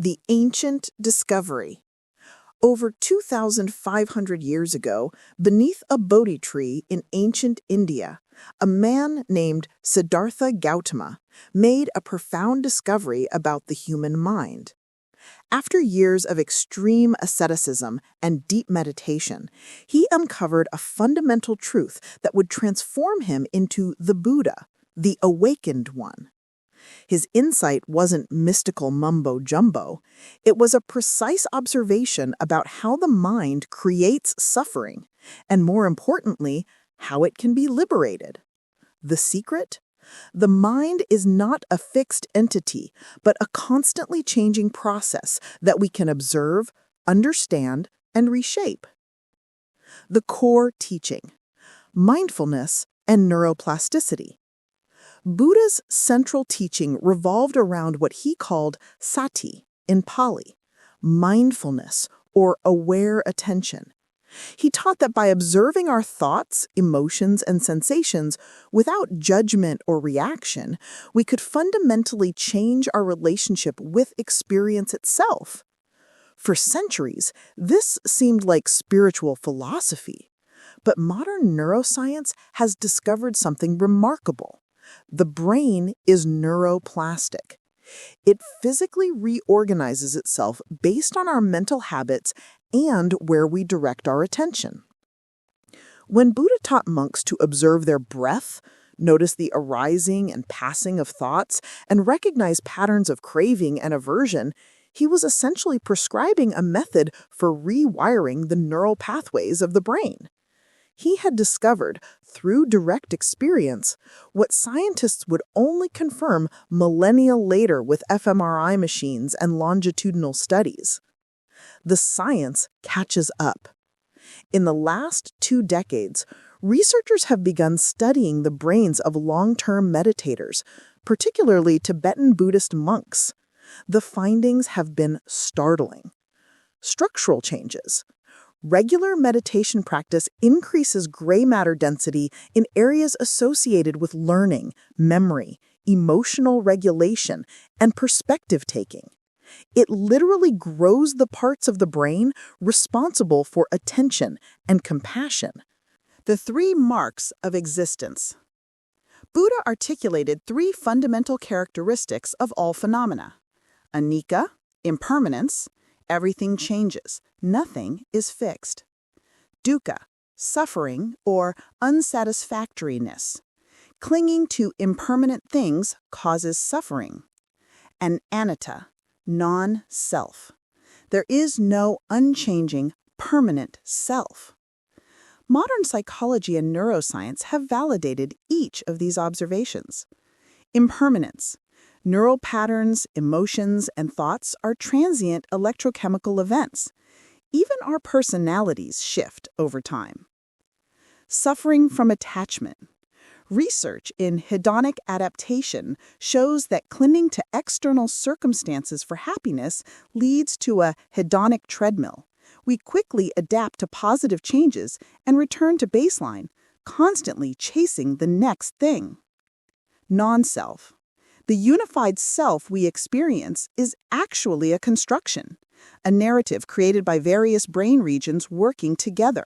The ancient discovery. Over 2,500 years ago, beneath a Bodhi tree in ancient India, a man named Siddhartha Gautama made a profound discovery about the human mind. After years of extreme asceticism and deep meditation, he uncovered a fundamental truth that would transform him into the Buddha, the awakened one. His insight wasn't mystical mumbo-jumbo. It was a precise observation about how the mind creates suffering, and more importantly, how it can be liberated. The secret? The mind is not a fixed entity, but a constantly changing process that we can observe, understand, and reshape. The core teaching: mindfulness and neuroplasticity. Buddha's central teaching revolved around what he called sati in Pali, mindfulness or aware attention. He taught that by observing our thoughts, emotions, and sensations without judgment or reaction, we could fundamentally change our relationship with experience itself. For centuries, this seemed like spiritual philosophy. But modern neuroscience has discovered something remarkable. The brain is neuroplastic. It physically reorganizes itself based on our mental habits and where we direct our attention. When Buddha taught monks to observe their breath, notice the arising and passing of thoughts, and recognize patterns of craving and aversion, he was essentially prescribing a method for rewiring the neural pathways of the brain. He had discovered, through direct experience, what scientists would only confirm millennia later with fMRI machines and longitudinal studies. The science catches up. In the last 2 decades, researchers have begun studying the brains of long-term meditators, particularly Tibetan Buddhist monks. The findings have been startling. Structural changes. Regular meditation practice increases gray matter density in areas associated with learning, memory, emotional regulation, and perspective taking. It literally grows the parts of the brain responsible for attention and compassion. The 3 marks of existence. Buddha articulated 3 fundamental characteristics of all phenomena: anicca, impermanence. Everything changes. Nothing is fixed. Dukkha, suffering or unsatisfactoriness. Clinging to impermanent things causes suffering. And anatta, non-self. There is no unchanging, permanent self. Modern psychology and neuroscience have validated each of these observations. Impermanence. Neural patterns, emotions, and thoughts are transient electrochemical events. Even our personalities shift over time. Suffering from attachment. Research in hedonic adaptation shows that clinging to external circumstances for happiness leads to a hedonic treadmill. We quickly adapt to positive changes and return to baseline, constantly chasing the next thing. Non-self. The unified self we experience is actually a construction, a narrative created by various brain regions working together.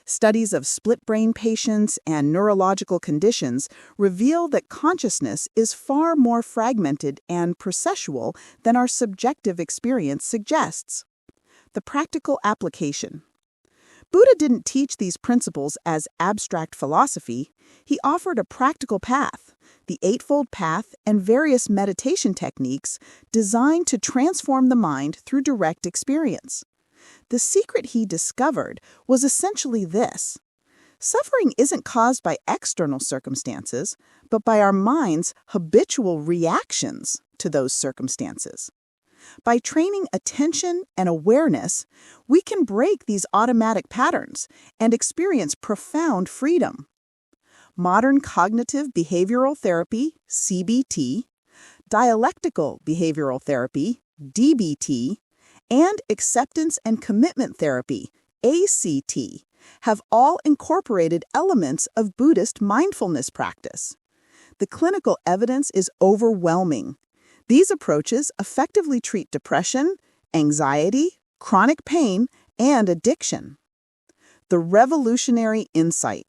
Studies of split brain patients and neurological conditions reveal that consciousness is far more fragmented and processual than our subjective experience suggests. The practical application. Buddha didn't teach these principles as abstract philosophy. He offered a practical path, the Eightfold Path and various meditation techniques designed to transform the mind through direct experience. The secret he discovered was essentially this: suffering isn't caused by external circumstances, but by our mind's habitual reactions to those circumstances. By training attention and awareness, we can break these automatic patterns and experience profound freedom. Modern cognitive behavioral therapy, CBT, dialectical behavioral therapy, DBT, and acceptance and commitment therapy, ACT, have all incorporated elements of Buddhist mindfulness practice. The clinical evidence is overwhelming. These approaches effectively treat depression, anxiety, chronic pain, and addiction. The revolutionary insight.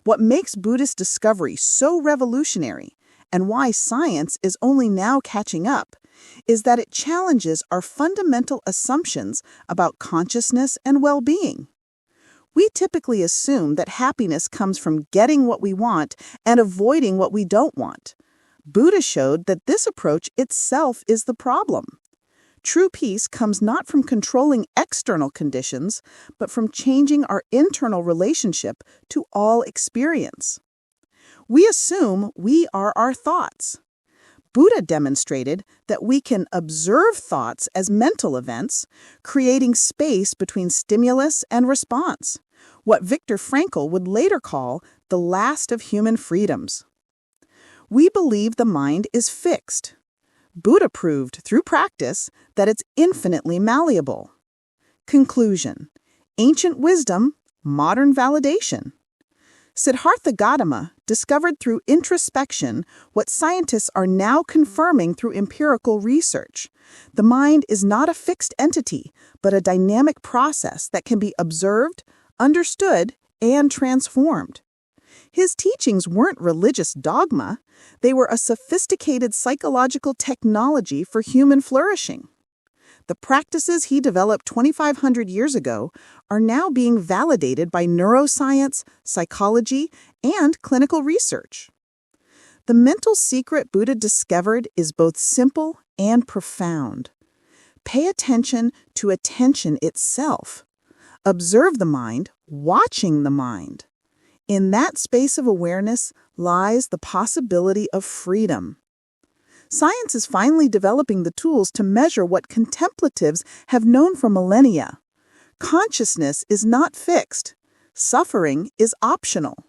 What makes Buddhist discovery so revolutionary, and why science is only now catching up, is that it challenges our fundamental assumptions about consciousness and well-being. We typically assume that happiness comes from getting what we want and avoiding what we don't want. Buddha showed that this approach itself is the problem. True peace comes not from controlling external conditions, but from changing our internal relationship to all experience. We assume we are our thoughts. Buddha demonstrated that we can observe thoughts as mental events, creating space between stimulus and response, what Viktor Frankl would later call the last of human freedoms. We believe the mind is fixed. Buddha proved through practice that it's infinitely malleable. Conclusion: ancient wisdom, modern validation. Siddhartha Gautama discovered through introspection what scientists are now confirming through empirical research. The mind is not a fixed entity, but a dynamic process that can be observed, understood, and transformed. His teachings weren't religious dogma, they were a sophisticated psychological technology for human flourishing. The practices he developed 2,500 years ago are now being validated by neuroscience, psychology, and clinical research. The mental secret Buddha discovered is both simple and profound. Pay attention to attention itself. Observe the mind, watching the mind. In that space of awareness lies the possibility of freedom. Science is finally developing the tools to measure what contemplatives have known for millennia. Consciousness is not fixed. Suffering is optional.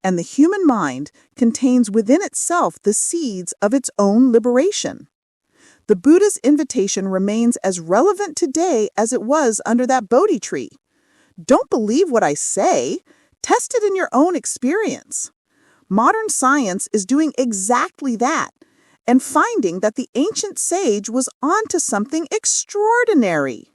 And the human mind contains within itself the seeds of its own liberation. The Buddha's invitation remains as relevant today as it was under that Bodhi tree. Don't believe what I say. Test it in your own experience. Modern science is doing exactly that and finding that the ancient sage was onto something extraordinary.